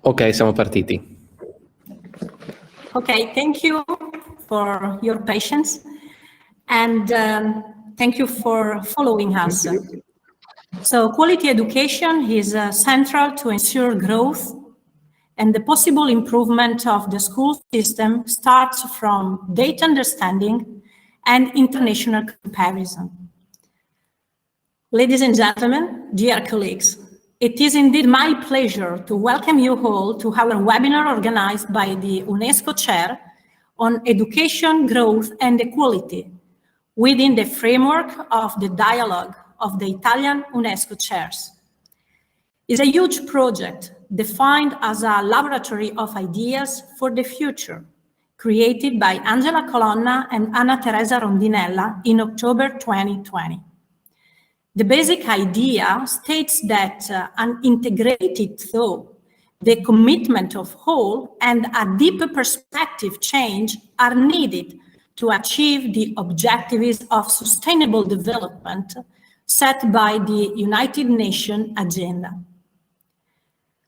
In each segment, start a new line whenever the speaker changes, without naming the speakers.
Ok, siamo partiti.
Okay, thank you for your patience and thank you for following us. So quality education is central to ensure growth, and the possible improvement of the school system starts from data understanding and international comparison. Ladies and gentlemen, dear colleagues, it is indeed my pleasure to welcome you all to our webinar organized by the UNESCO Chair on Education, Growth and Equality within the framework of the dialogue of the Italian UNESCO Chairs. It's a huge project defined as a laboratory of ideas for the future, created by Angela Colonna and Anna Teresa Rondinella in October 2020. The basic idea states that an integrated thought, the commitment of whole, and a deeper perspective change are needed to achieve the objectives of sustainable development set by the United Nations agenda.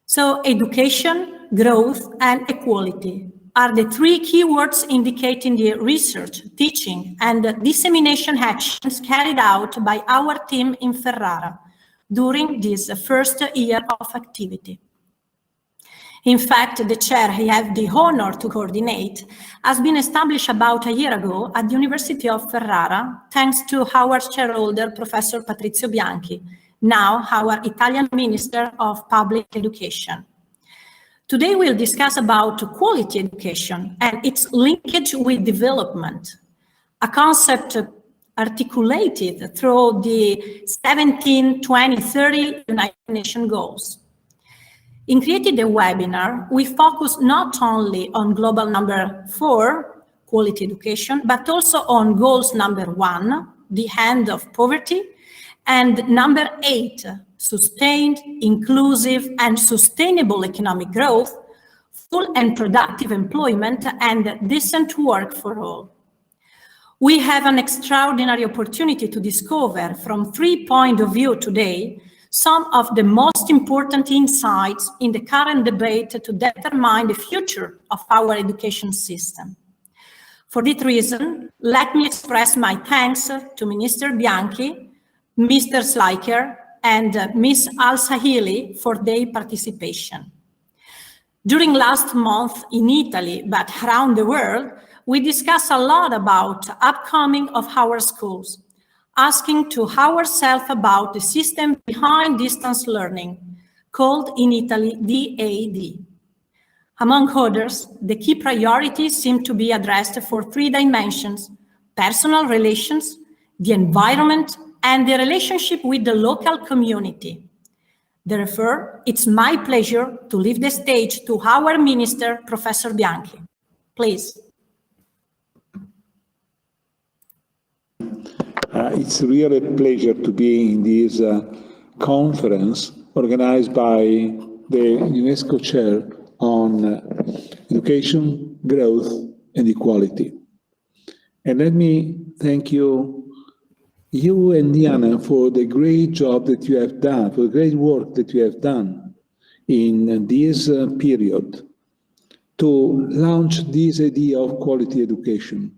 So education, growth, and equality are the three keywords indicating the research, teaching, and dissemination actions carried out by our team in Ferrara during this first year of activity. In fact, the chair I have the honor to coordinate has been established about a year ago at the University of Ferrara, thanks to our shareholder, Professor Patrizio Bianchi, now our Italian Minister of Public Education. Today we'll discuss about quality education and its linkage with development, a concept articulated through the 17, 20, 30 United Nations goals. In creating the webinar, we focus not only on global number 4, quality education, but also on goals number 1, the end of poverty, and number 8, sustained, inclusive, and sustainable economic growth, full and productive employment, and decent work for all. We have an extraordinary opportunity to discover from 3 points of view today some of the most important insights in the current debate to determine the future of our education system. For this reason, let me express my thanks to Minister Bianchi, Mr. Sliker, and Ms. Al-Sahili for their participation. During last month in Italy, but around the world, we discussed a lot about upcoming of our schools, asking to ourselves about the system behind distance learning, called in Italy DAD. Among others, the key priorities seem to be addressed for 3 dimensions: personal relations, the environment, and the relationship with the local community. Therefore, it's my pleasure to leave the stage to our Minister, Professor Bianchi. Please.
It's really a pleasure to be in this conference organized by the UNESCO Chair on Education, Growth and Equality. And let me thank you and Diana for the great job that you have done, for the great work that you have done in this period to launch this idea of quality education.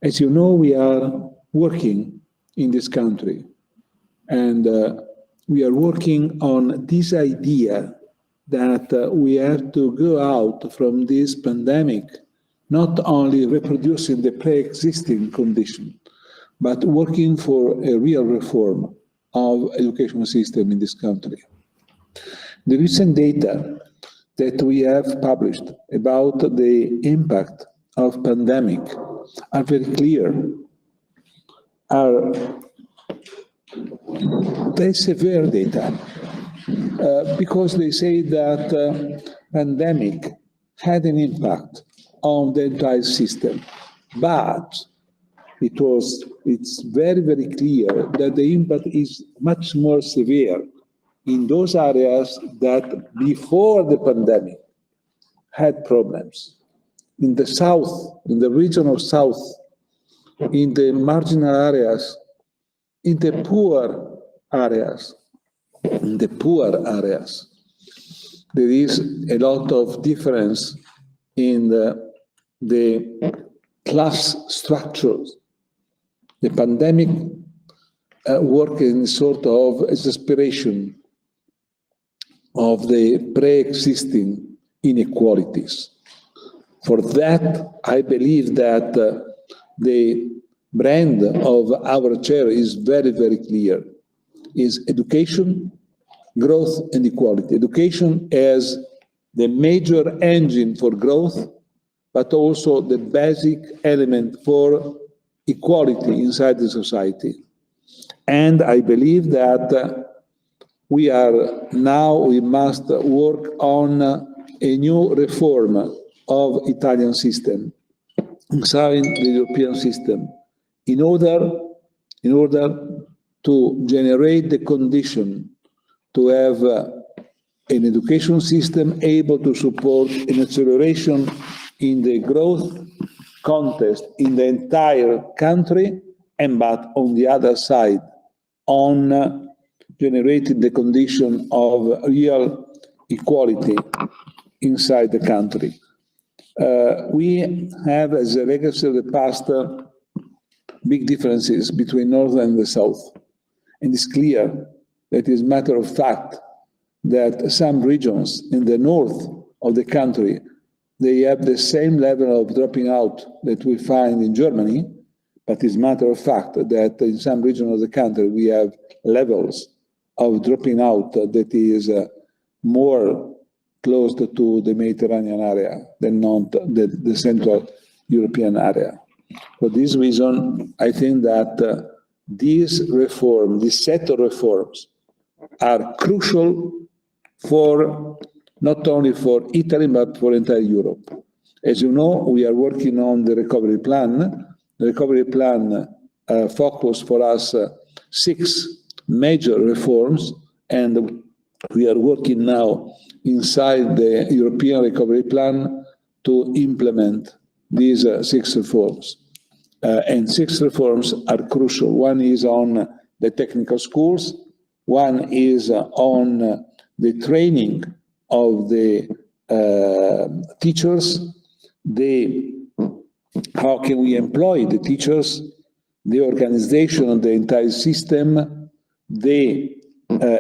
As you know, we are working in this country, and we are working on this idea that we have to go out from this pandemic, not only reproducing the pre-existing condition, but working for a real reform of education system in this country. The recent data that we have published about the impact of pandemic are very clear, are very severe data, because they say that pandemic had an impact on the entire system, but it's very, very clear that the impact is much more severe in those areas that before the pandemic had problems. In the south, in the region of south, in the marginal areas, in the poor areas, there is a lot of difference in the class structures. The pandemic worked in sort of exasperation of the pre-existing inequalities. For that, I believe that the brand of our chair is very, very clear. Is education, growth, and equality. Education as the major engine for growth, but also the basic element for equality inside the society. And I believe that we must work on a new reform of Italian system, inside the European system, in order to generate the condition to have an education system able to support an acceleration in the growth context in the entire country, and but on the other side, on generating the condition of real equality inside the country. We have, as a legacy of the past, big differences between North and the South. And it's clear that it is matter of fact that some regions in the north of the country, they have the same level of dropping out that we find in Germany, but it's matter of fact that in some regions of the country we have levels of dropping out that is more close to the Mediterranean area than not the Central European area. For this reason, I think that this set of reforms are crucial for not only for Italy, but for entire Europe. As you know, we are working on the recovery plan. The recovery plan focused for us 6 major reforms, and we are working now inside the European recovery plan to implement these 6 reforms. And 6 reforms are crucial. One is on the technical schools, one is on the training of the teachers, how can we employ the teachers, the organization of the entire system, the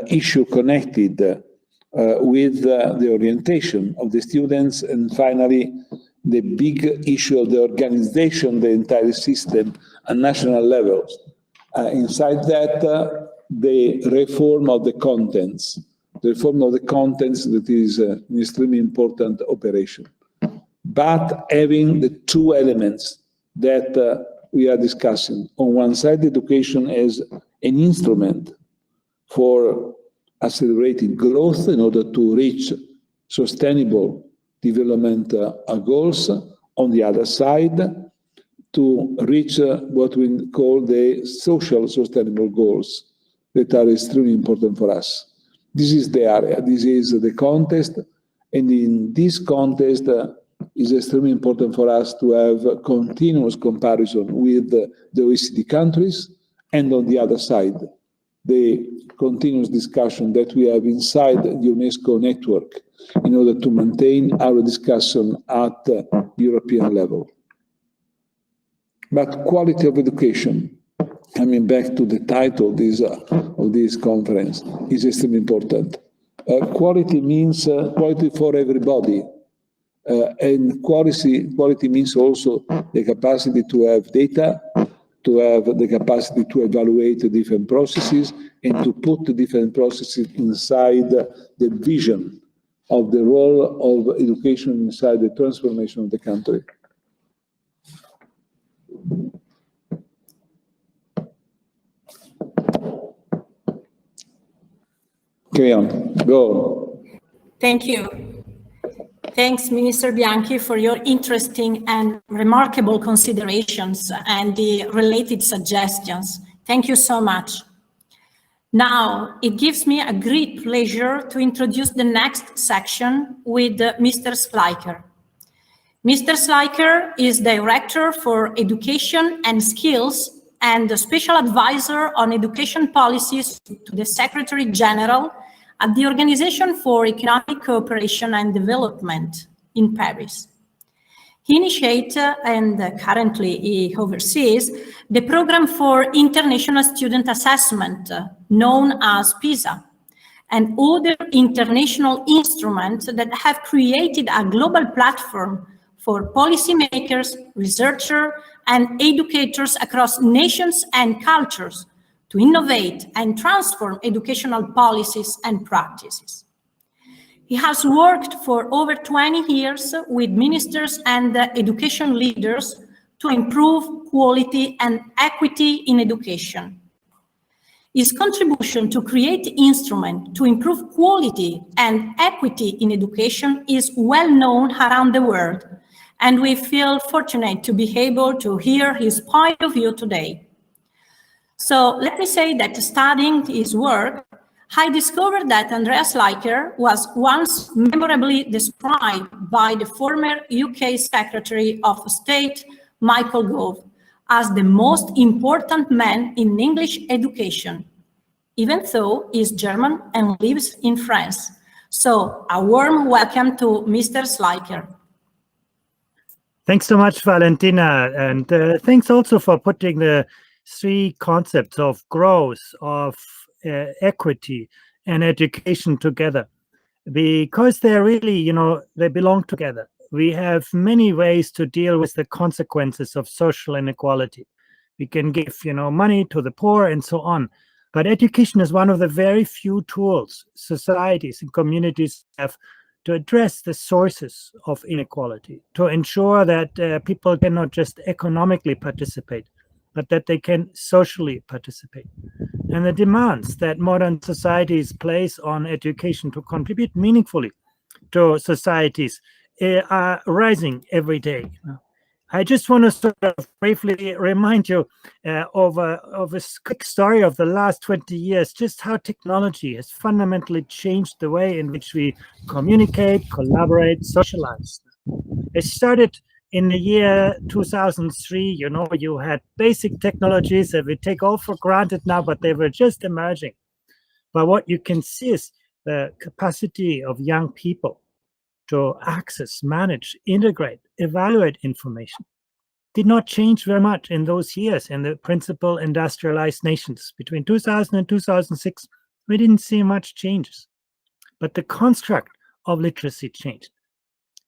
issue connected with the orientation of the students, and finally, the big issue of the organization, the entire system at national levels. Inside that, the reform of the contents. The reform of the contents that is an extremely important operation. But having the 2 elements that we are discussing. On one side, education as an instrument for accelerating growth in order to reach sustainable development goals. On the other side, to reach what we call the social sustainable goals that are extremely important for us. This is the area, this is the context, and in this context, it's extremely important for us to have a continuous comparison with the OECD countries, and on the other side, the continuous discussion that we have inside the UNESCO network in order to maintain our discussion at the European level. But quality of education, coming back to the title of this conference, is extremely important. Quality means quality for everybody. And quality means also the capacity to have data, to have the capacity to evaluate the different processes, and to put the different processes inside the vision of the role of education inside the transformation of the country. Carry on, go.
Thank you. Thanks, Minister Bianchi, for your interesting and remarkable considerations and the related suggestions. Thank you so much. Now, it gives me a great pleasure to introduce the next section with Mr. Schleicher. Mr. Schleicher is Director for Education and Skills and the Special Advisor on Education Policies to the Secretary General at the Organization for Economic Cooperation and Development in Paris. He initiated and currently he oversees the Program for International Student Assessment, known as PISA, and other international instruments that have created a global platform for policymakers, researchers, and educators across nations and cultures to innovate and transform educational policies and practices. He has worked for over 20 years with ministers and education leaders to improve quality and equity in education. His contribution to create instruments to improve quality and equity in education is well known around the world, and we feel fortunate to be able to hear his point of view today. So let me say that studying his work, I discovered that Andreas Schleicher was once memorably described by the former UK Secretary of State, Michael Gove, as the most important man in English education, even though he is German and lives in France. So a warm welcome to Mr. Schleicher.
Thanks so much, Valentina, and thanks also for putting the three concepts of growth, of equity, and education together, because they're really, they belong together. We have many ways to deal with the consequences of social inequality. We can give, money to the poor and so on. But education is one of the very few tools societies and communities have to address the sources of inequality, to ensure that people cannot just economically participate, but that they can socially participate. And the demands that modern societies place on education to contribute meaningfully to societies are rising every day. I just want to sort of briefly remind you of a quick story of the last 20 years, just how technology has fundamentally changed the way in which we communicate, collaborate, socialize. It started in the year 2003, you had basic technologies that we take all for granted now, but they were just emerging. But what you can see is the capacity of young people to access, manage, integrate, evaluate information did not change very much in those years in the principal industrialized nations. Between 2000 and 2006, we didn't see much changes. But the construct of literacy changed.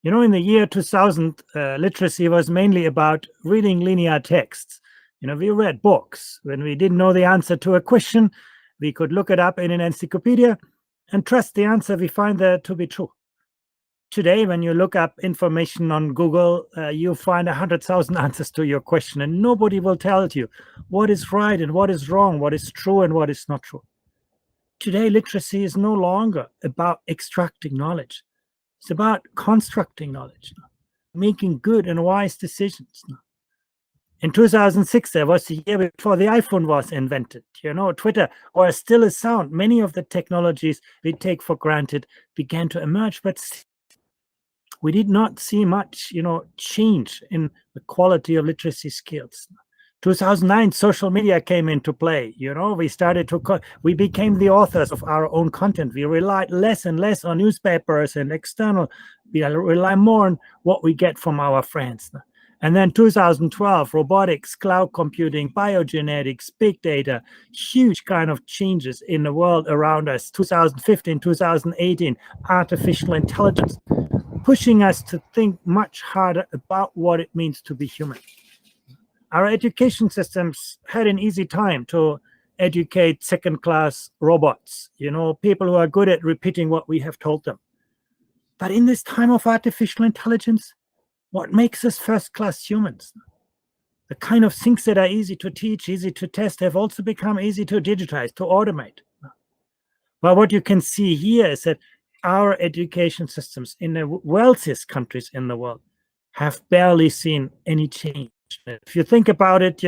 In the year 2000, literacy was mainly about reading linear texts. We read books. When we didn't know the answer to a question, we could look it up in an encyclopedia and trust the answer we find there to be true. Today, when you look up information on Google, you'll find 100,000 answers to your question, and nobody will tell you what is right and what is wrong, what is true and what is not true. Today, literacy is no longer about extracting knowledge. It's about constructing knowledge, making good and wise decisions. In 2006, there was the year before the iPhone was invented. Twitter was still a sound. Many of the technologies we take for granted began to emerge, but we did not see much, change in the quality of literacy skills. 2009, social media came into play. We became the authors of our own content. We relied less and less on newspapers and external. We rely more on what we get from our friends. And then 2012, robotics, cloud computing, biogenetics, big data, huge kind of changes in the world around us. 2015, 2018, artificial intelligence, pushing us to think much harder about what it means to be human. Our education systems had an easy time to educate second-class robots, people who are good at repeating what we have told them. But in this time of artificial intelligence, what makes us first-class humans? The kind of things that are easy to teach, easy to test, have also become easy to digitize, to automate. But what you can see here is that our education systems in the wealthiest countries in the world have barely seen any change. If you think about it,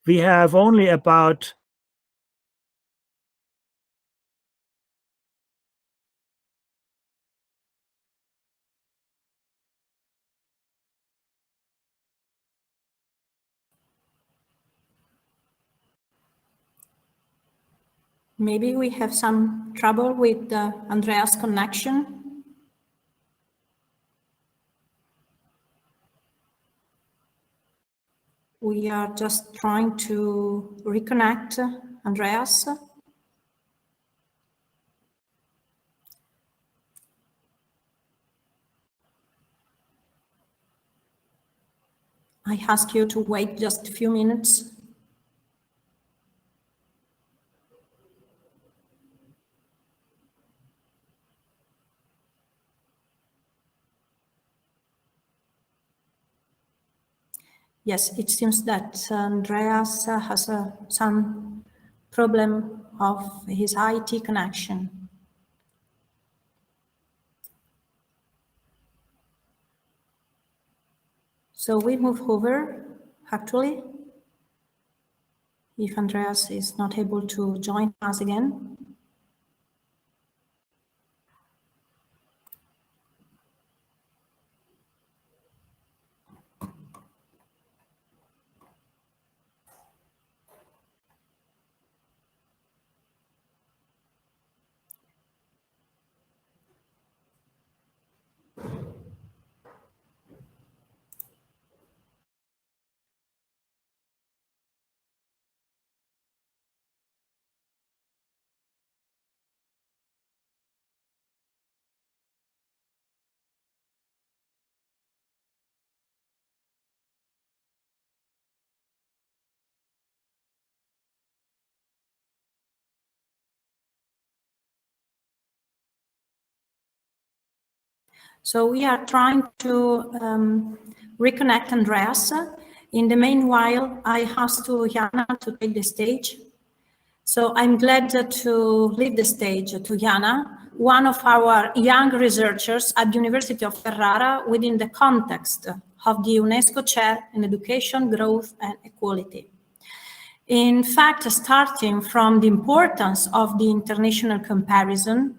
we have only about
Maybe we have some trouble with Andrea's connection. We are just trying to reconnect Andreas. I ask you to wait just a few minutes. Yes, it seems that Andreas has some problem of his IT connection. So we move over, actually, if Andreas is not able to join us again. So we are trying to reconnect Andreas. In the meanwhile, I asked to Jana to take the stage. So I'm glad to leave the stage to Jana, one of our young researchers at the University of Ferrara within the context of the UNESCO Chair in Education, Growth and Equality. In fact, starting from the importance of the international comparison,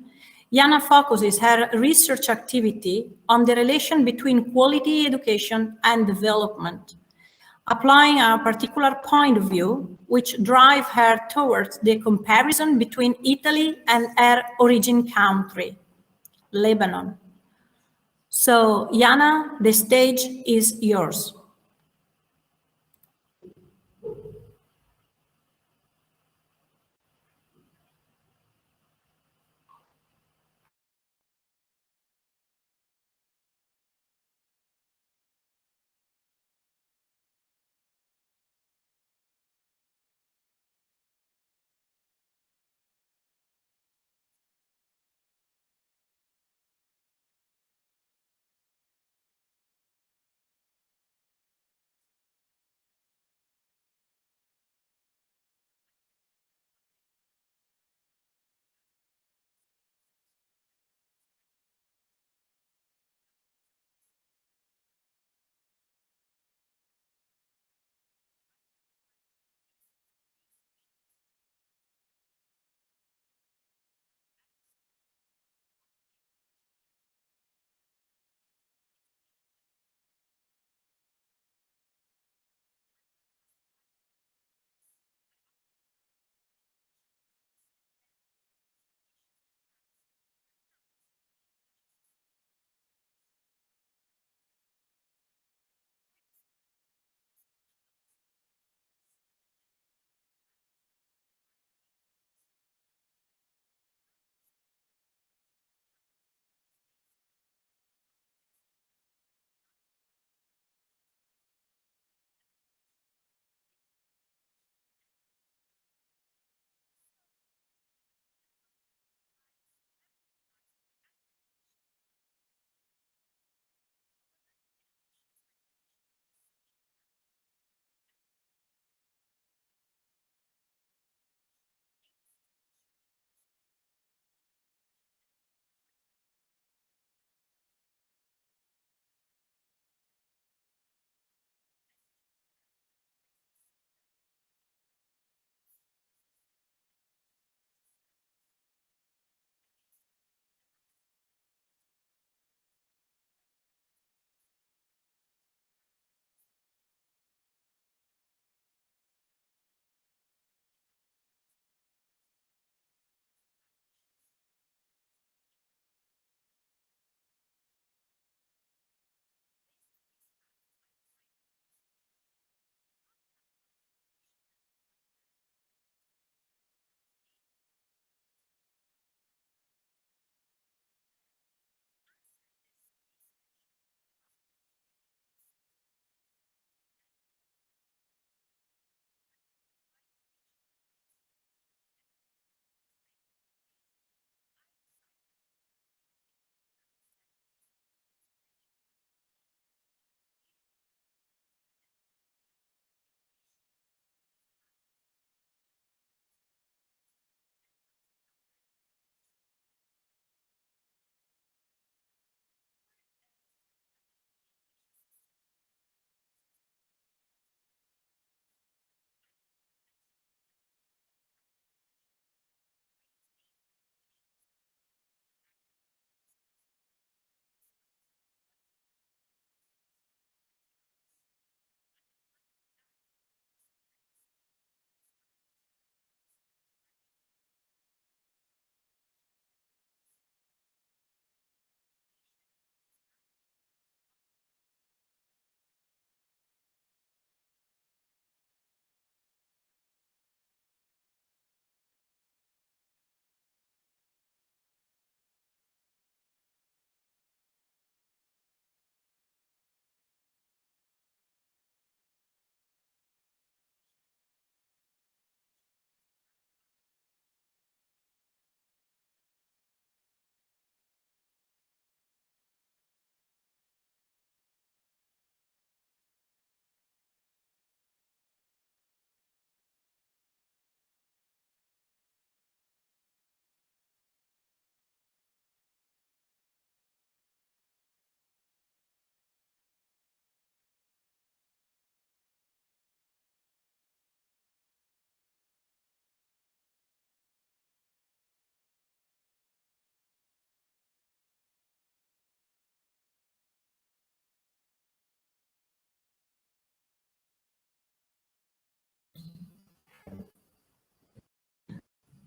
Jana focuses her research activity on the relation between quality education and development, applying a particular point of view which drive her towards the comparison between Italy and her origin country, Lebanon. So, Jana, the stage is yours.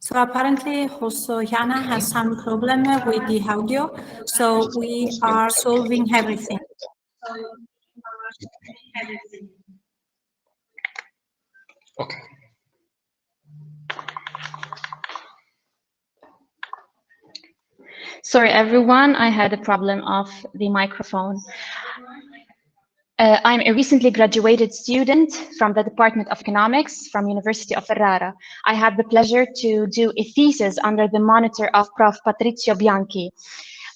So apparently also Jana has some problem with the audio, so we are solving everything.
Okay.
Sorry, everyone, I had a problem of the microphone. I'm a recently graduated student from the Department of Economics from University of Ferrara. I had the pleasure to do a thesis under the monitor of Prof. Patrizio Bianchi.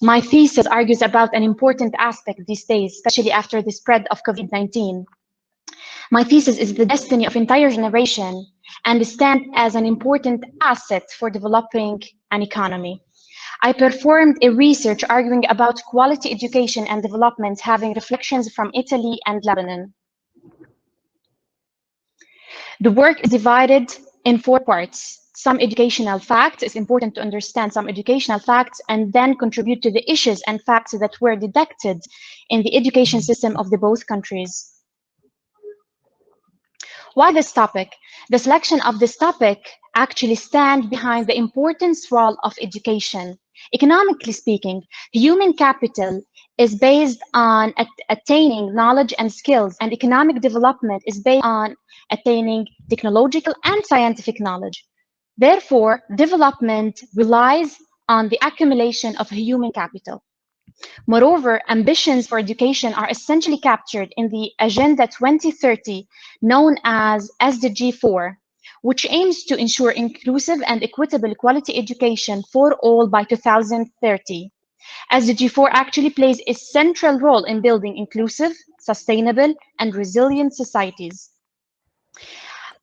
My thesis argues about an important aspect these days, especially after the spread of COVID-19. My thesis is the destiny of entire generation and stands as an important asset for developing an economy. I performed a research arguing about quality education and development, having reflections from Italy and Lebanon. The work is divided in 4 parts. Some educational facts. It's important to understand some educational facts and then contribute to the issues and facts that were detected in the education system of the both countries. Why this topic? The selection of this topic actually stands behind the importance role of education. Economically speaking, human capital is based on attaining knowledge and skills, and economic development is based on attaining technological and scientific knowledge. Therefore, development relies on the accumulation of human capital. Moreover, ambitions for education are essentially captured in the Agenda 2030, known as SDG 4, which aims to ensure inclusive and equitable quality education for all by 2030. SDG 4 actually plays a central role in building inclusive, sustainable, and resilient societies.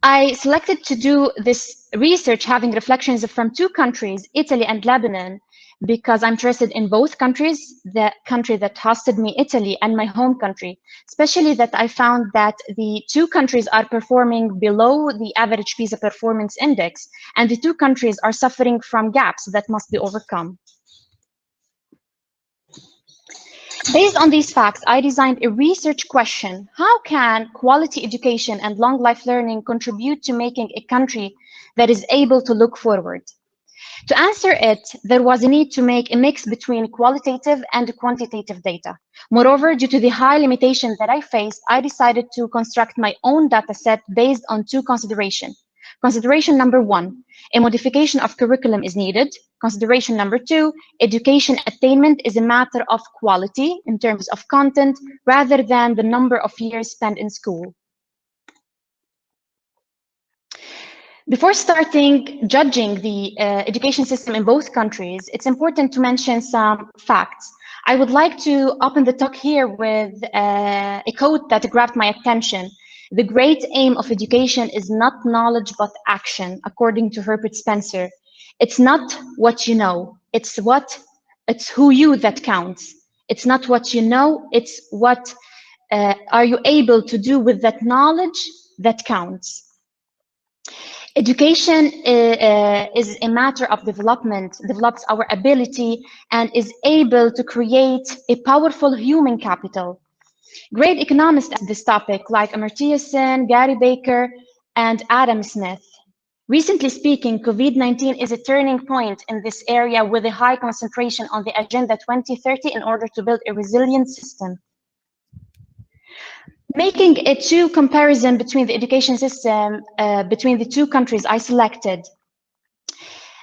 I selected to do this research having reflections from 2 countries, Italy and Lebanon, because I'm interested in both countries, the country that hosted me, Italy, and my home country, especially that I found that the 2 countries are performing below the average PISA performance index, and the 2 countries are suffering from gaps that must be overcome. Based on these facts, I designed a research question. How can quality education and long life learning contribute to making a country that is able to look forward? To answer it, there was a need to make a mix between qualitative and quantitative data. Moreover, due to the high limitations that I faced, I decided to construct my own data set based on 2 considerations. Consideration number 1, a modification of curriculum is needed. Consideration number 2, education attainment is a matter of quality in terms of content rather than the number of years spent in school. Before starting judging the education system in both countries, it's important to mention some facts. I would like to open the talk here with a quote that grabbed my attention. The great aim of education is not knowledge but action, according to Herbert Spencer. It's not what you know, it's who you that counts. It's not what you know, it's what are you able to do with that knowledge that counts. Education is a matter of development, develops our ability and is able to create a powerful human capital. Great economists at this topic like Amartya Sen, Gary Baker, and Adam Smith. Recently speaking, COVID-19 is a turning point in this area with a high concentration on the Agenda 2030 in order to build a resilient system. Making a 2 comparison between the education system between the 2 countries I selected.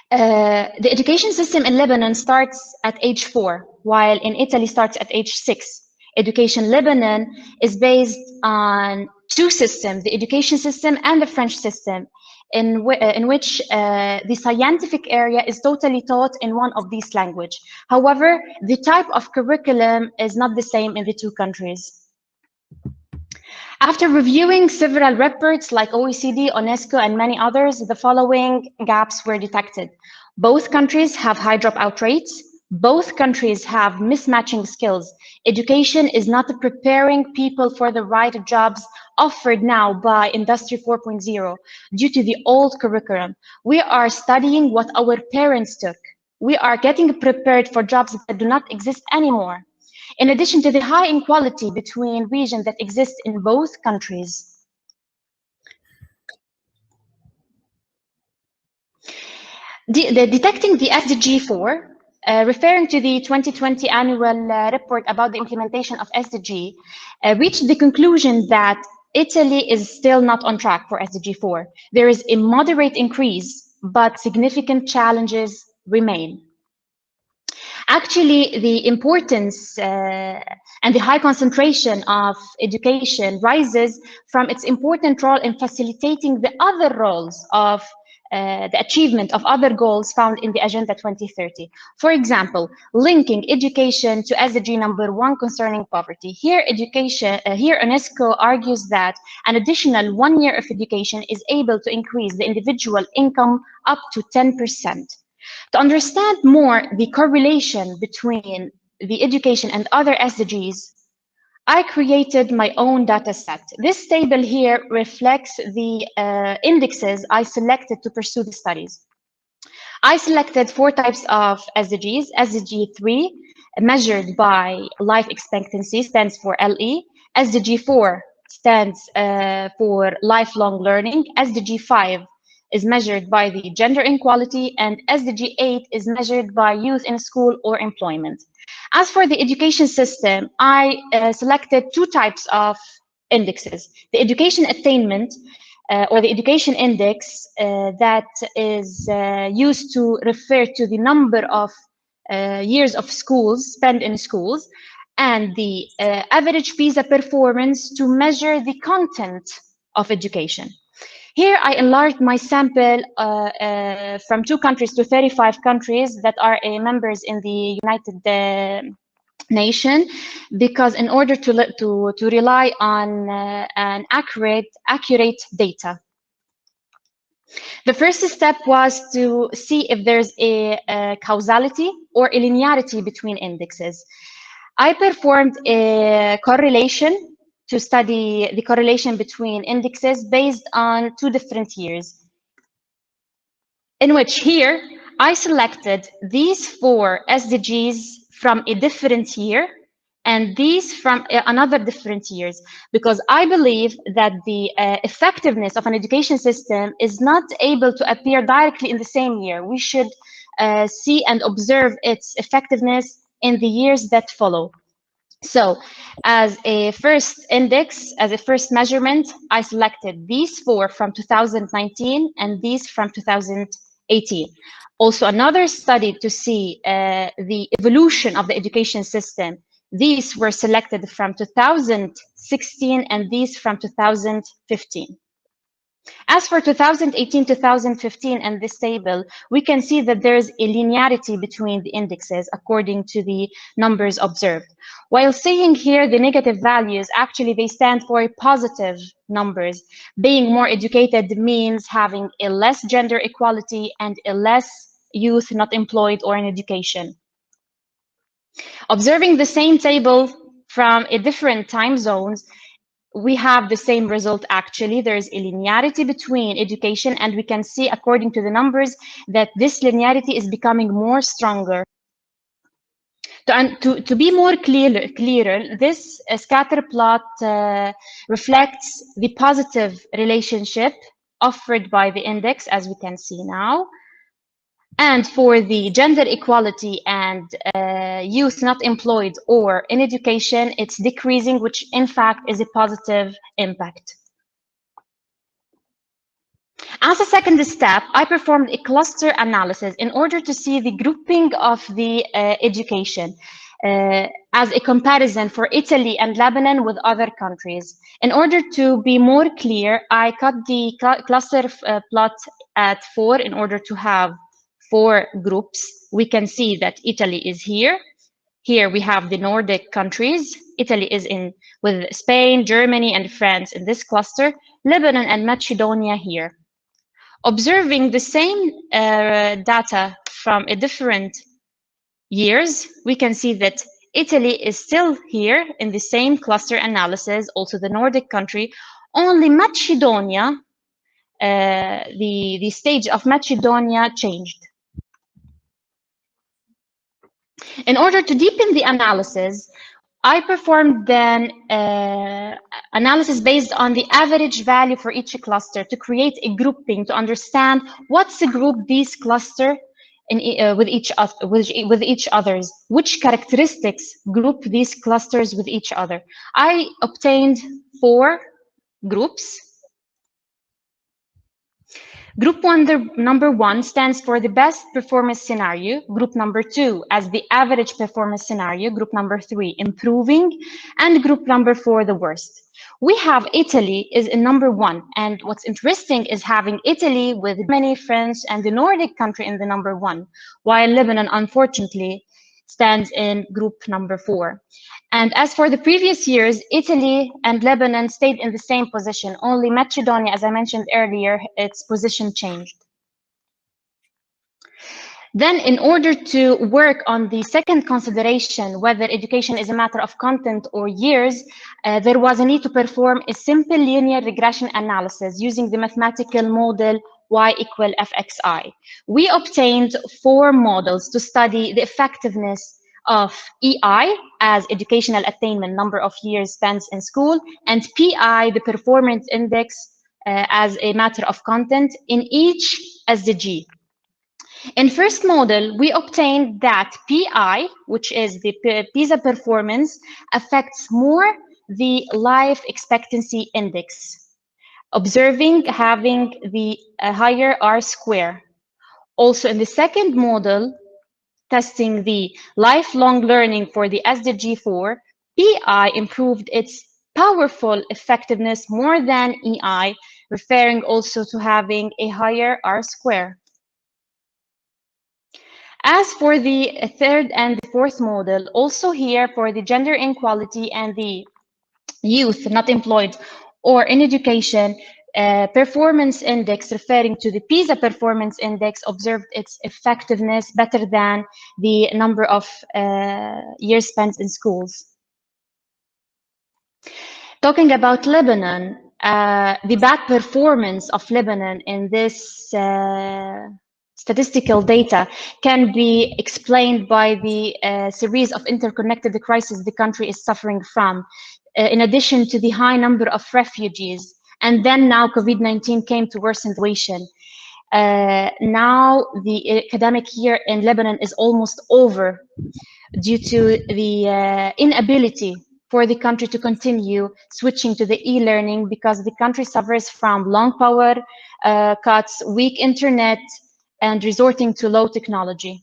The education system in Lebanon starts at age 4, while in Italy starts at age 6. Education Lebanon is based on 2 systems, the education system and the French system, in which the scientific area is totally taught in one of these languages. However, the type of curriculum is not the same in the 2 countries. After reviewing several reports like OECD, UNESCO, and many others, the following gaps were detected. Both countries have high dropout rates. Both countries have mismatching skills. Education is not preparing people for the right jobs offered now by Industry 4.0 due to the old curriculum. We are studying what our parents took. We are getting prepared for jobs that do not exist anymore. In addition to the high inequality between regions that exist in both countries. Detecting the SDG 4, referring to the 2020 annual report about the implementation of SDG, reached the conclusion that Italy is still not on track for SDG 4. There is a moderate increase, but significant challenges remain. Actually, the importance and the high concentration of education rises from its important role in facilitating the other roles of the achievement of other goals found in the Agenda 2030. For example, linking education to SDG number 1 concerning poverty. Here, UNESCO argues that an additional 1 year of education is able to increase the individual income up to 10%. To understand more the correlation between the education and other SDGs, I created my own data set. This table here reflects the indexes I selected to pursue the studies. I selected 4 types of SDGs. SDG 3, measured by life expectancy, stands for LE. SDG 4 stands for lifelong learning. SDG 5 is measured by the gender inequality, and SDG 8 is measured by youth in school or employment. As for the education system, I selected 2 types of indexes. The education attainment, or the education index, that is used to refer to the number of years of schools spent in schools, and the average PISA performance to measure the content of education. Here, I enlarged my sample from 2 countries to 35 countries that are members in the United Nations, because in order to rely on an accurate data. The first step was to see if there's a causality or a linearity between indexes. I performed a correlation to study the correlation between indexes based on 2 different years, in which here I selected these 4 SDGs from a different year and these from another different years, because I believe that the effectiveness of an education system is not able to appear directly in the same year. We should see and observe its effectiveness in the years that follow. So as a first index, as a first measurement, I selected these 4 from 2019 and these from 2018. Also, another study to see the evolution of the education system. These were selected from 2016 and these from 2015. As for 2018-2015 and this table, we can see that there is a linearity between the indexes according to the numbers observed. While seeing here the negative values, actually they stand for positive numbers. Being more educated means having a less gender equality and a less youth not employed or in education. Observing the same table from a different time zones, we have the same result. Actually, there's a linearity between education, and we can see according to the numbers that this linearity is becoming more stronger. To be more clearer, this scatter plot reflects the positive relationship offered by the index, as we can see now. And for the gender equality and youth not employed or in education, it's decreasing, which in fact is a positive impact. As a second step, I performed a cluster analysis in order to see the grouping of the education as a comparison for Italy and Lebanon with other countries. In order to be more clear, I cut the cluster plot at 4 in order to have 4 groups. We can see that Italy is here. Here we have the Nordic countries. Italy is in with Spain, Germany, and France in this cluster. Lebanon and Macedonia here. Observing the same data from a different years, we can see that Italy is still here in the same cluster analysis, also the Nordic country. Only Macedonia, the stage of Macedonia changed. In order to deepen the analysis, I performed then analysis based on the average value for each cluster to create a grouping to understand what's the group these cluster with each others, which characteristics group these clusters with each other. I obtained 4 groups. Group number 1 stands for the best performance scenario. Group number 2 as the average performance scenario. Group number 3 improving, and group number 4 the worst. We have Italy is in number 1, and what's interesting is having Italy with many France and the Nordic country in the number 1, while Lebanon unfortunately stands in group number 4. And as for the previous years, Italy and Lebanon stayed in the same position. Only Macedonia, as I mentioned earlier, its position changed. Then, in order to work on the second consideration, whether education is a matter of content or years, there was a need to perform a simple linear regression analysis using the mathematical model y equal fxi. We obtained 4 models to study the effectiveness of EI as educational attainment, number of years spent in school, and PI, the performance index, as a matter of content in each SDG. In first model, we obtained that PI, which is the PISA performance, affects more the life expectancy index, observing having the higher R square. Also in the second model, testing the lifelong learning for the SDG 4, PI improved its powerful effectiveness more than EI, referring also to having a higher R square. As for the third and the fourth model, also here for the gender inequality and the youth not employed or in education, performance index referring to the PISA performance index observed its effectiveness better than the number of years spent in schools. Talking about Lebanon, the bad performance of Lebanon in this statistical data can be explained by the series of interconnected crises the country is suffering from, in addition to the high number of refugees. And then now COVID-19 came to worsen the situation. Now the academic year in Lebanon is almost over due to the inability for the country to continue switching to the e-learning because the country suffers from long power cuts, weak internet, and resorting to low technology.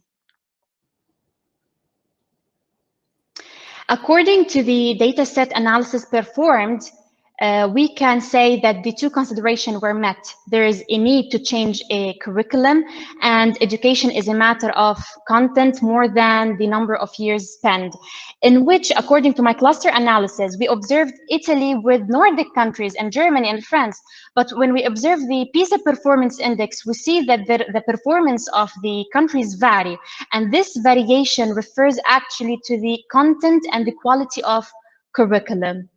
According to the dataset analysis performed, we can say that the 2 considerations were met. There is a need to change a curriculum, and education is a matter of content more than the number of years spent, in which, according to my cluster analysis, we observed Italy with Nordic countries and Germany and France. But when we observe the PISA performance index, we see that the performance of the countries vary. And this variation refers actually to the content and the quality of curriculum.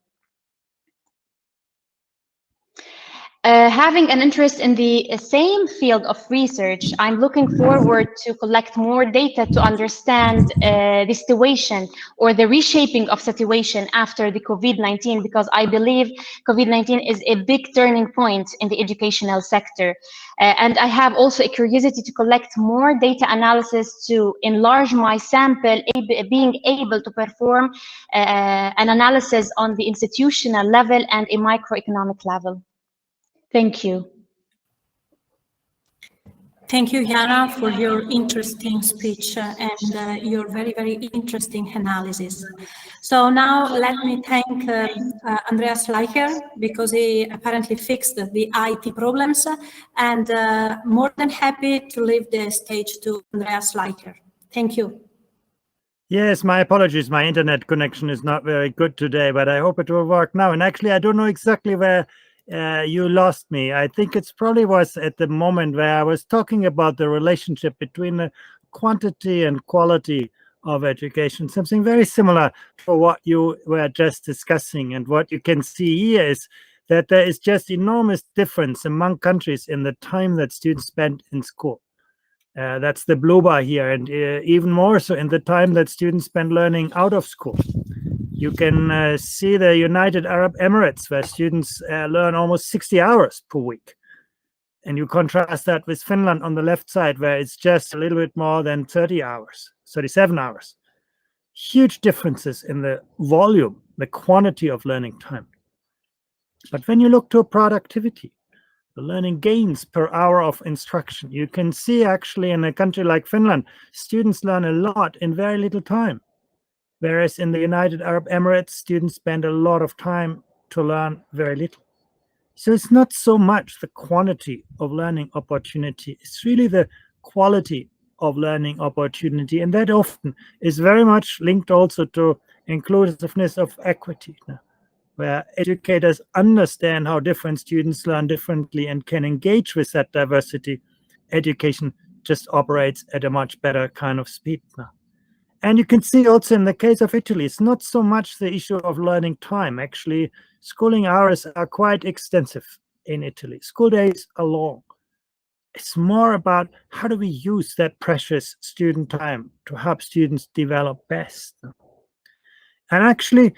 Having an interest in the same field of research, I'm looking forward to collect more data to understand the situation or the reshaping of situation after the COVID-19, because I believe COVID-19 is a big turning point in the educational sector. And I have also a curiosity to collect more data analysis to enlarge my sample, being able to perform an analysis on the institutional level and a microeconomic level. Thank you.
Thank you, Jana, for your interesting speech and your very, very interesting analysis. So now let me thank Andreas Schleicher, because he apparently fixed the IT problems, and more than happy to leave the stage to Andreas Schleicher. Thank you.
Yes, my apologies. My internet connection is not very good today, but I hope it will work now. And actually, I don't know exactly where you lost me. I think it's probably was at the moment where I was talking about the relationship between the quantity and quality of education, something very similar to what you were just discussing. And what you can see here is that there is just enormous difference among countries in the time that students spend in school. That's the blue bar here, and even more so in the time that students spend learning out of school. You can see the United Arab Emirates, where students learn almost 60 hours per week. And you contrast that with Finland on the left side, where it's just a little bit more than 30 hours, 37 hours. Huge differences in the volume, the quantity of learning time. But when you look to productivity, the learning gains per hour of instruction, you can see actually in a country like Finland, students learn a lot in very little time. Whereas in the United Arab Emirates, students spend a lot of time to learn very little. So it's not so much the quantity of learning opportunity, it's really the quality of learning opportunity. And that often is very much linked also to inclusiveness of equity, where educators understand how different students learn differently and can engage with that diversity. Education just operates at a much better kind of speed now. And you can see also in the case of Italy, it's not so much the issue of learning time. Actually, schooling hours are quite extensive in Italy. School days are long. It's more about how do we use that precious student time to help students develop best. And actually,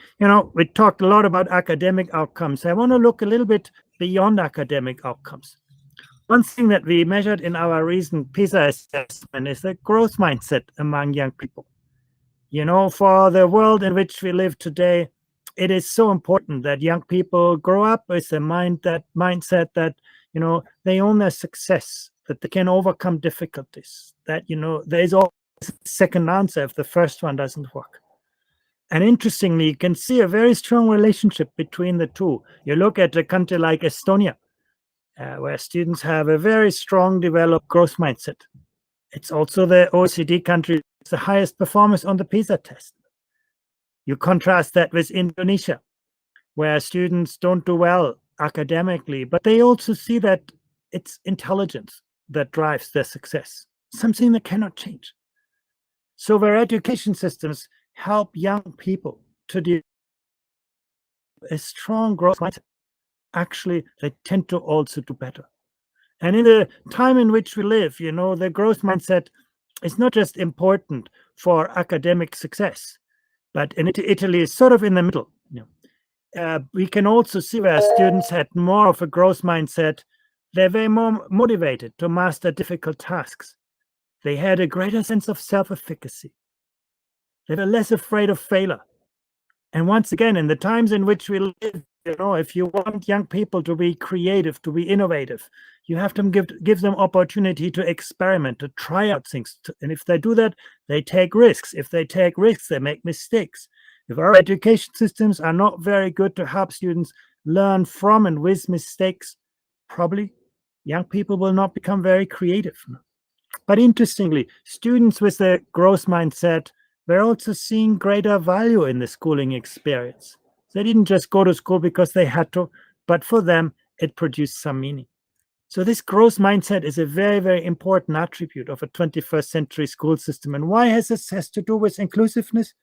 we talked a lot about academic outcomes. I want to look a little bit beyond academic outcomes. One thing that we measured in our recent PISA assessment is the growth mindset among young people. For the world in which we live today, it is so important that young people grow up with a mindset that, they own their success, that they can overcome difficulties, that, there is always a second answer if the first one doesn't work. And interestingly, you can see a very strong relationship between the two. You look at a country like Estonia, where students have a very strong developed growth mindset. It's also the OECD country with the highest performance on the PISA test. You contrast that with Indonesia, where students don't do well academically, but they also see that it's intelligence that drives their success, something that cannot change. So where education systems help young people to develop a strong growth mindset, actually, they tend to also do better. And in the time in which we live, the growth mindset is not just important for academic success, but in Italy is sort of in the middle. We can also see where students had more of a growth mindset. They were more motivated to master difficult tasks. They had a greater sense of self-efficacy. They were less afraid of failure. And once again, in the times in which we live, if you want young people to be creative, to be innovative, you have to give them opportunity to experiment, to try out things. And if they do that, they take risks. If they take risks, they make mistakes. If our education systems are not very good to help students learn from and with mistakes, probably young people will not become very creative. But interestingly, students with a growth mindset were also seeing greater value in the schooling experience. They didn't just go to school because they had to, but for them, it produced some meaning. So this growth mindset is a very, very important attribute of a 21st century school system. And why has this to do with inclusiveness?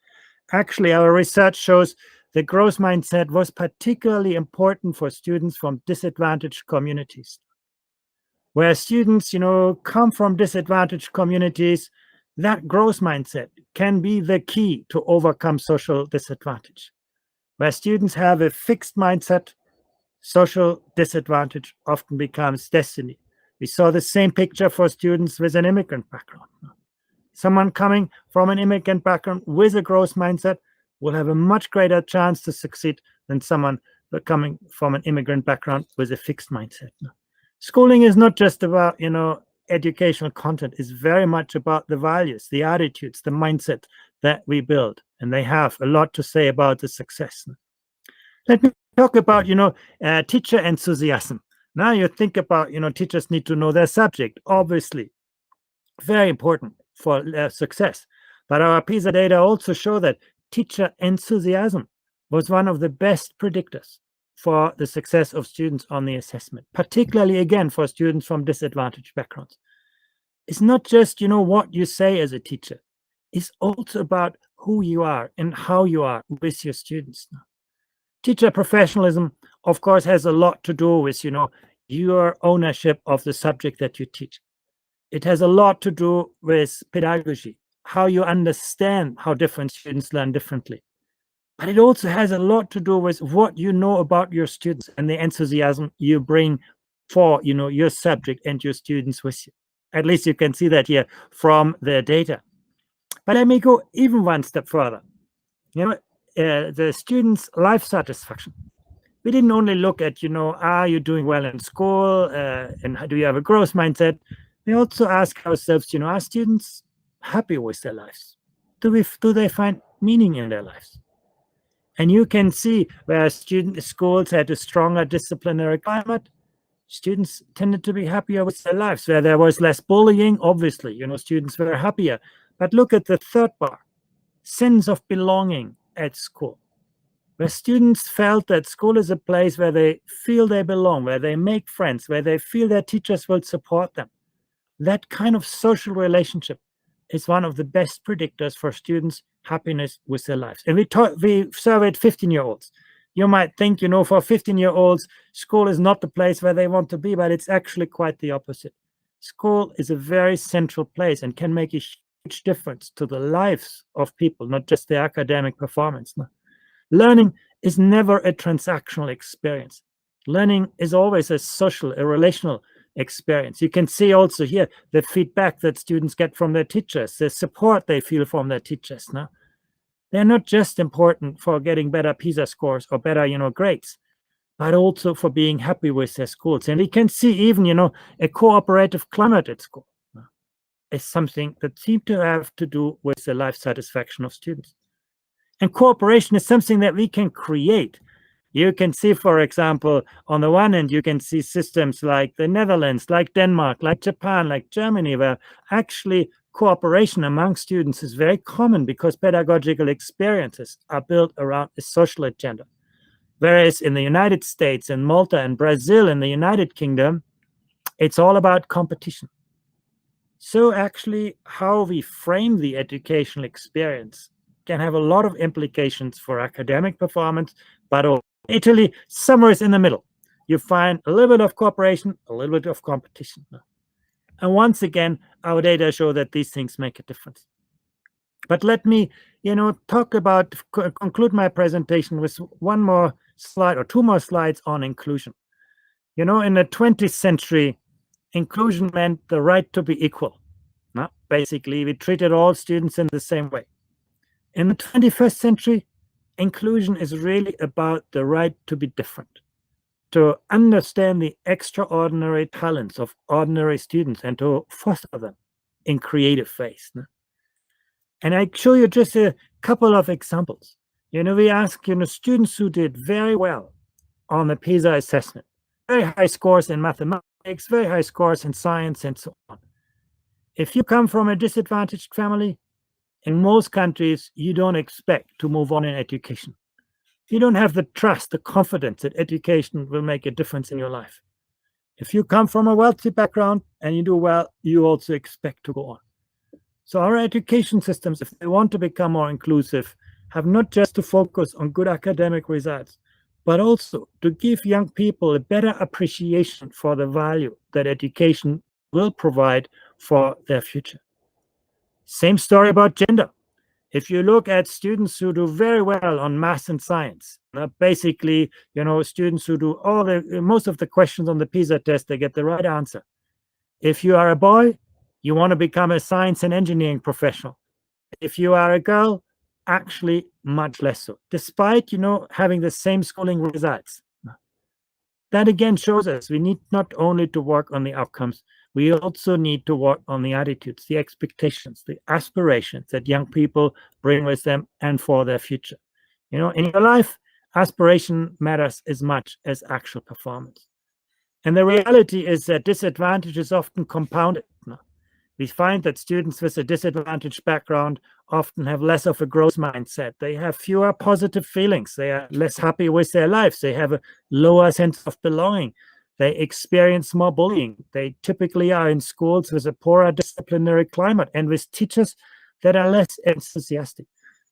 Actually, our research shows the growth mindset was particularly important for students from disadvantaged communities. Where students, come from disadvantaged communities, that growth mindset can be the key to overcome social disadvantage. Where students have a fixed mindset, social disadvantage often becomes destiny. We saw the same picture for students with an immigrant background. Someone coming from an immigrant background with a growth mindset will have a much greater chance to succeed than someone coming from an immigrant background with a fixed mindset. Schooling is not just about, educational content. It's very much about the values, the attitudes, the mindset that we build. And they have a lot to say about the success. Let me talk about, teacher enthusiasm. Now you think about, teachers need to know their subject, obviously. Very important for success. But our PISA data also show that teacher enthusiasm was one of the best predictors for the success of students on the assessment, particularly, again, for students from disadvantaged backgrounds. It's not just, what you say as a teacher. It's also about who you are and how you are with your students. Teacher professionalism, of course, has a lot to do with, your ownership of the subject that you teach. It has a lot to do with pedagogy, how you understand how different students learn differently. But it also has a lot to do with what you know about your students and the enthusiasm you bring for, your subject and your students with you. At least you can see that here from the data. But let me go even one step further. The students' life satisfaction. We didn't only look at, are you doing well in school, and do you have a growth mindset? We also ask ourselves, are students happy with their lives? Do they find meaning in their lives? And you can see where schools had a stronger disciplinary climate, students tended to be happier with their lives. Where there was less bullying, obviously, students were happier. But look at the third bar, sense of belonging at school, where students felt that school is a place where they feel they belong, where they make friends, where they feel their teachers will support them. That kind of social relationship is one of the best predictors for students' happiness with their lives. And we surveyed 15-year-olds. You might think, for 15-year-olds, school is not the place where they want to be, but it's actually quite the opposite. School is a very central place and can make a huge difference to the lives of people, not just their academic performance. No. Learning is never a transactional experience. Learning is always a social, a relational experience. You can see also here the feedback that students get from their teachers, the support they feel from their teachers. No? They're not just important for getting better PISA scores or better, grades, but also for being happy with their schools. And we can see even, a cooperative climate at school is something that seems to have to do with the life satisfaction of students. And cooperation is something that we can create. You can see, for example, on the one hand, you can see systems like the Netherlands, like Denmark, like Japan, like Germany, where actually cooperation among students is very common because pedagogical experiences are built around a social agenda. Whereas in the United States, in Malta and Brazil, in the United Kingdom, it's all about competition. So actually, how we frame the educational experience can have a lot of implications for academic performance, but also Italy, somewhere in the middle. You find a little bit of cooperation, a little bit of competition. And once again, our data show that these things make a difference. But let me, conclude my presentation with one more slide or two more slides on inclusion. In the 20th century, inclusion meant the right to be equal. No? Basically, we treated all students in the same way. In the 21st century, inclusion is really about the right to be different, to understand the extraordinary talents of ordinary students and to foster them in creative ways. No? And I show you just a couple of examples. We ask, students who did very well on the PISA assessment, very high scores in mathematics, very high scores in science, and so on. If you come from a disadvantaged family, in most countries, you don't expect to move on in education. You don't have the trust, the confidence that education will make a difference in your life. If you come from a wealthy background and you do well, you also expect to go on. So our education systems, if they want to become more inclusive, have not just to focus on good academic results, but also to give young people a better appreciation for the value that education will provide for their future. Same story about gender. If you look at students who do very well on math and science, basically, students who do most of the questions on the PISA test, they get the right answer. If you are a boy, you want to become a science and engineering professional. If you are a girl, actually much less so, despite, having the same schooling results. That again shows us we need not only to work on the outcomes, we also need to work on the attitudes, the expectations, the aspirations that young people bring with them and for their future. In your life, aspiration matters as much as actual performance. And the reality is that disadvantage is often compounded. We find that students with a disadvantaged background often have less of a growth mindset. They have fewer positive feelings. They are less happy with their lives. They have a lower sense of belonging. They experience more bullying. They typically are in schools with a poorer disciplinary climate and with teachers that are less enthusiastic.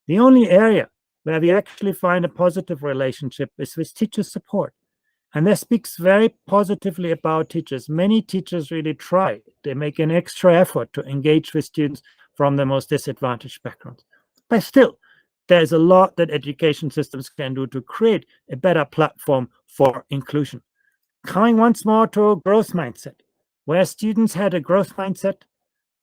The only area where we actually find a positive relationship is with teacher support. And that speaks very positively about teachers. Many teachers really try. They make an extra effort to engage with students from the most disadvantaged backgrounds. But still, there's a lot that education systems can do to create a better platform for inclusion. Coming once more to a growth mindset. Where students had a growth mindset,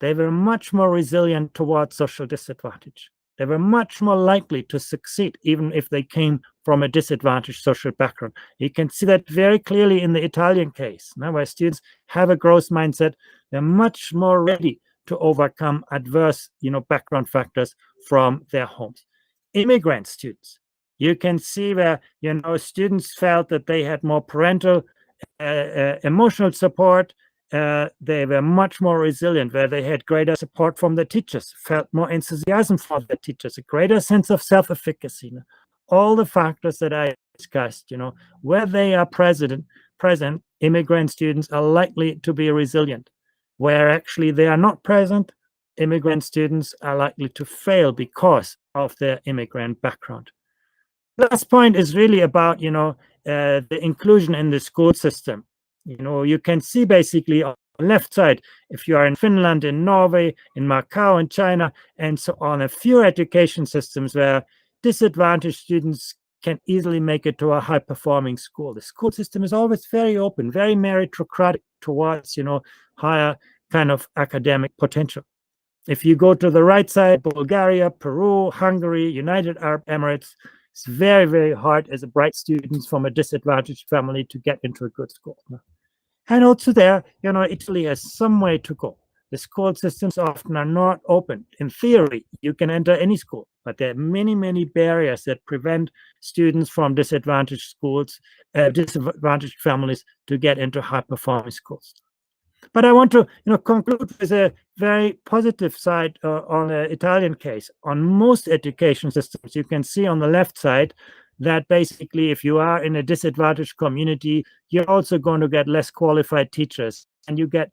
they were much more resilient towards social disadvantage. They were much more likely to succeed, even if they came from a disadvantaged social background. You can see that very clearly in the Italian case, where students have a growth mindset, they're much more ready to overcome adverse, background factors from their homes. Immigrant students, you can see where, students felt that they had more parental emotional support. They were much more resilient, where they had greater support from the teachers, felt more enthusiasm for the teachers, a greater sense of self-efficacy. All the factors that I discussed, where they are present, immigrant students are likely to be resilient. Where actually they are not present, immigrant students are likely to fail because of their immigrant background. Last point is really about, the inclusion in the school system. You can see basically on the left side, if you are in Finland, in Norway, in Macau, in China, and so on, a few education systems where disadvantaged students can easily make it to a high-performing school. The school system is always very open, very meritocratic towards, higher kind of academic potential. If you go to the right side, Bulgaria, Peru, Hungary, United Arab Emirates, it's very, very hard as a bright student from a disadvantaged family to get into a good school. And also there, Italy has some way to go. The school systems often are not open. In theory, you can enter any school, but there are many, many barriers that prevent students from disadvantaged schools, disadvantaged families to get into high-performing schools. But I want to, conclude with a very positive side on the Italian case. On most education systems, you can see on the left side that basically if you are in a disadvantaged community, you're also going to get less qualified teachers and you get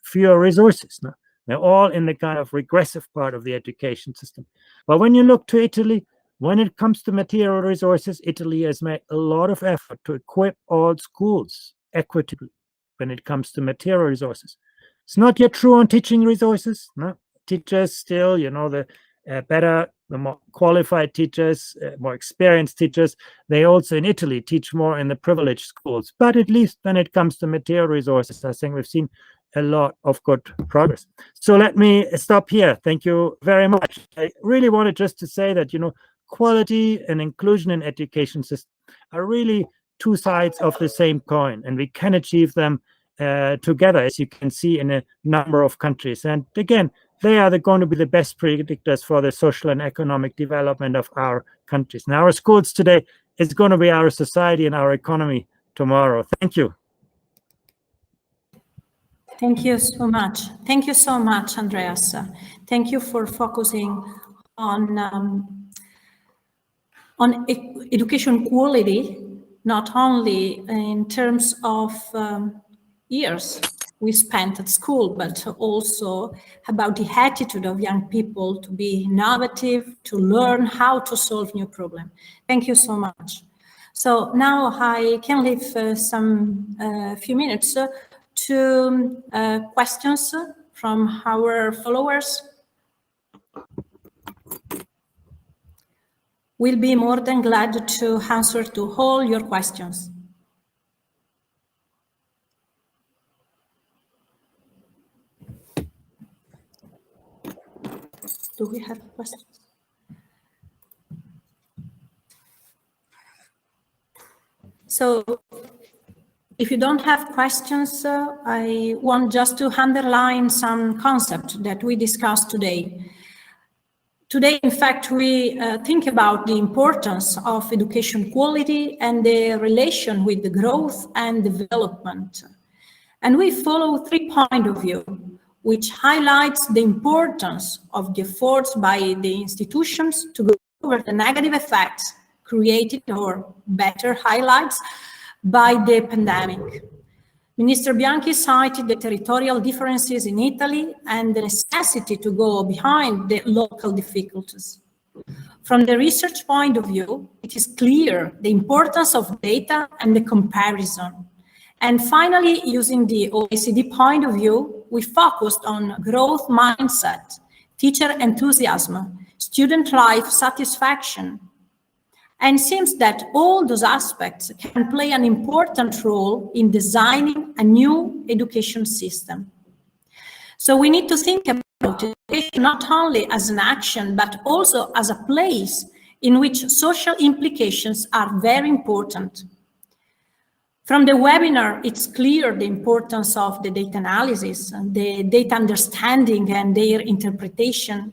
fewer resources. They're all in the kind of regressive part of the education system. But when you look to Italy, when it comes to material resources, Italy has made a lot of effort to equip all schools equitably when it comes to material resources. It's not yet true on teaching resources. Teachers still, the more qualified teachers, more experienced teachers, they also in Italy teach more in the privileged schools. But at least when it comes to material resources, I think we've seen a lot of good progress. So let me stop here. Thank you very much. I really wanted just to say that, quality and inclusion in education systems are really two sides of the same coin, and we can achieve them together, as you can see in a number of countries. And again, they are going to be the best predictors for the social and economic development of our countries. Now, our schools today is going to be our society and our economy tomorrow. Thank you.
Thank you so much. Thank you so much, Andreas. Thank you for focusing on education quality, not only in terms of years we spent at school, but also about the attitude of young people to be innovative, to learn how to solve new problems. Thank you so much. So now I can leave some few minutes to questions from our followers. We'll be more than glad to answer to all your questions. Do we have questions? So if you don't have questions, I want just to underline some concepts that we discussed today. Today, in fact, we think about the importance of education quality and the relation with the growth and development. And we follow 3 points of view, which highlights the importance of the efforts by the institutions to go over the negative effects created, or better highlights, by the pandemic. Minister Bianchi cited the territorial differences in Italy and the necessity to go behind the local difficulties. From the research point of view, it is clear the importance of data and the comparison. And finally, using the OECD point of view, we focused on growth mindset, teacher enthusiasm, student life satisfaction. And it seems that all those aspects can play an important role in designing a new education system. So we need to think about education not only as an action, but also as a place in which social implications are very important. From the webinar, it's clear the importance of the data analysis, the data understanding and their interpretation.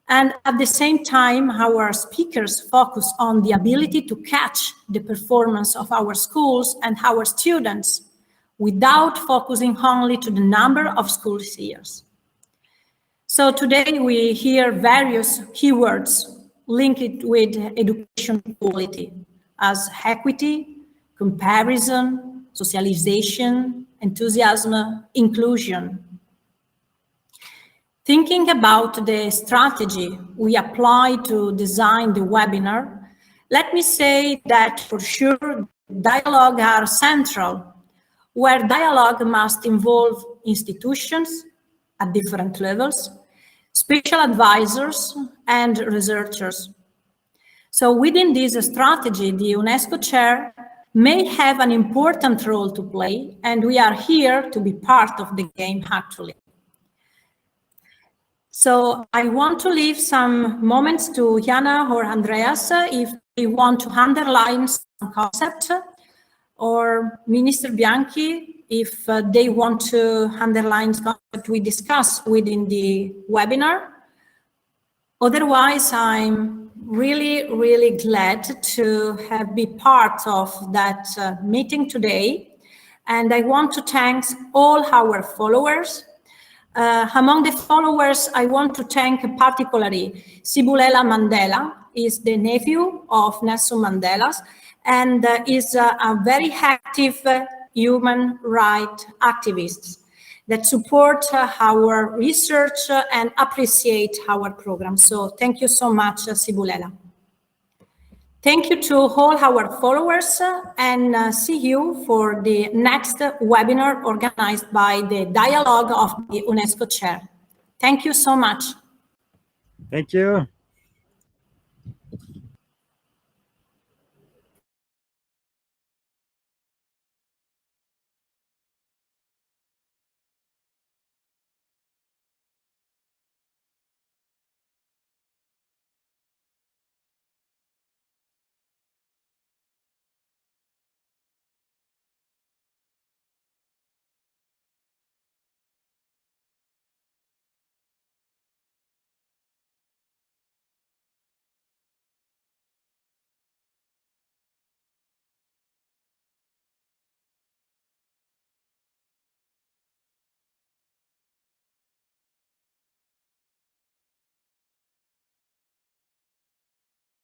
And at the same time, our speakers focus on the ability to catch the performance of our schools and our students without focusing only to the number of school years. So today we hear various keywords linked with education quality as equity, comparison, socialization, enthusiasm, inclusion. Thinking about the strategy we applied to design the webinar, let me say that for sure dialogue are central, where dialogue must involve institutions at different levels, special advisors, and researchers. So within this strategy, the UNESCO chair may have an important role to play, and we are here to be part of the game actually. So I want to leave some moments to Jana or Andreas if they want to underline some concept, or Minister Bianchi if they want to underline concept we discussed within the webinar. Otherwise, I'm really glad to be part of that meeting today. And I want to thank all our followers. Among the followers, I want to thank particularly Sibulela Mandela, is the nephew of Nelson Mandela, and is a very active human rights activist that support our research and appreciate our program. So thank you so much, Sibulela. Thank you to all our followers, and see you for the next webinar organized by the Dialogue of the UNESCO Chair. Thank you so much.
Thank you.